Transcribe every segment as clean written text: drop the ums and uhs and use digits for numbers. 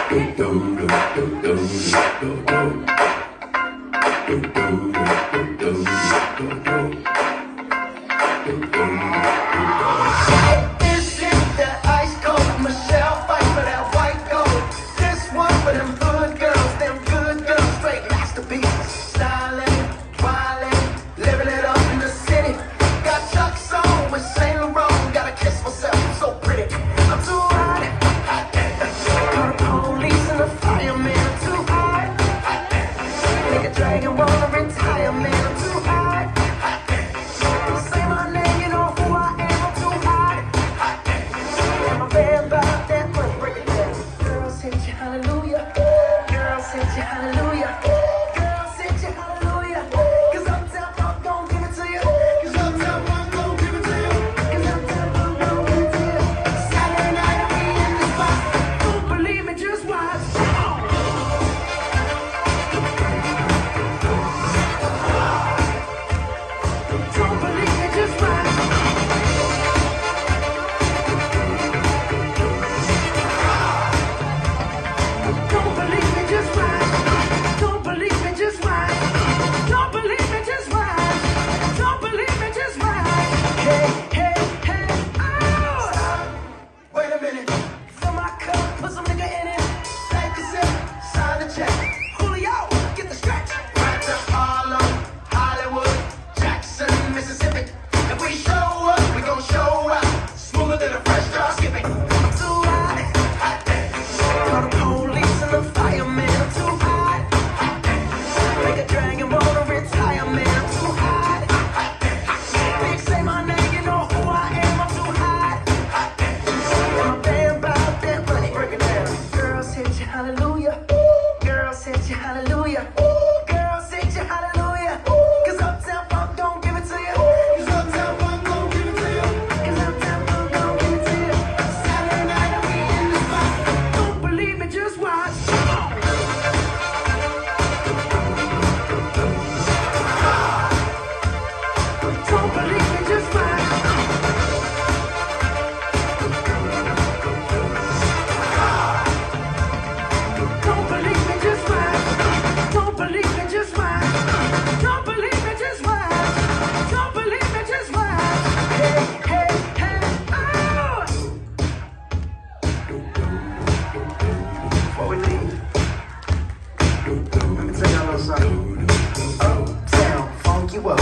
This is that ice cold Michelle fight for that white gold. This one for them good girls, straight masterpieces. Styling, wildin', living it up in the city. Got Chuck's on with Saint Laurent. Gotta kiss myself, I'm so pretty. I'm too hot. Call the police and the fireman. I'm too hot. Nigga dragon wanna retire, man. I'm too hot. Say my name, you know who I am. I'm too hot. And my band about that money, break it down. Girls hit you, hallelujah. Girls hit you, hallelujah. Girls hit you, hallelujah. 'Cause Uptown Funk gon' give it to you. 'Cause Uptown Funk gon' give it to you. 'Cause Uptown Funk gon' give it to you. Saturday night we in the spot. Don't believe me, just watch. Don't believe me, just watch. Don't believe me, just watch. Don't believe me, just watch. Don't believe me, just watch. Don't believe me, just watch. Hey, hey, hey, oh! Wait a minute. Fill my cup, put some nigga in it. Take a sip, sign the check. Julio, get the stretch. Right to Harlem, Hollywood, Jackson, Mississippi. If we show up, we gon' show out. Smoother than a fresh drop skipping. I'm too hot. Call the police and the fireman. I'm too hot. Make a dragon wanna retire, man. I'm too hot. Big say my name, you know who I am. I'm too hot. And my band about that money. Break it down. Girls hit you, hallelujah. Girls hit you, hallelujah. Girls hit you, hallelujah. 'Cause Uptown Funk gon' give it to you. 'Cause Uptown Funk gon' give it to you. 'Cause Uptown Funk gon' give it to you. Saturday night we in the spot. Don't believe me, just watch. Don't believe me, just watch. Don't believe me, just watch. Don't believe me, just watch. Don't believe me, just watch. Don't believe me, just watch. Hey, hey, hey, oh! Before we leave, let me tell y'all a little something. Uptown, funk you up.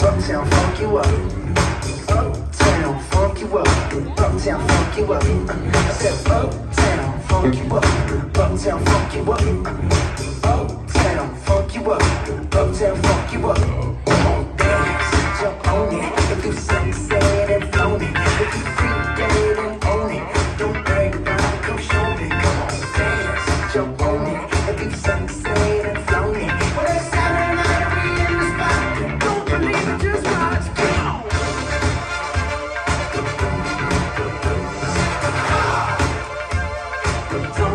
Uptown, funk you up. Uptown, funk you up. Uptown, funk you up. I said uptown, funk you up. Uptown, funk you up. Uptown, funk you up. Uptown, funk you up. Come on, dance, jump on it. If you sunset and flown it, if you freak dead and own it, don't brag about it, come show me. Come on, dance, jump on it. If you sunset and flown it, well, it's Saturday night we in the spot. Don't believe it, just watch. Come on. Don't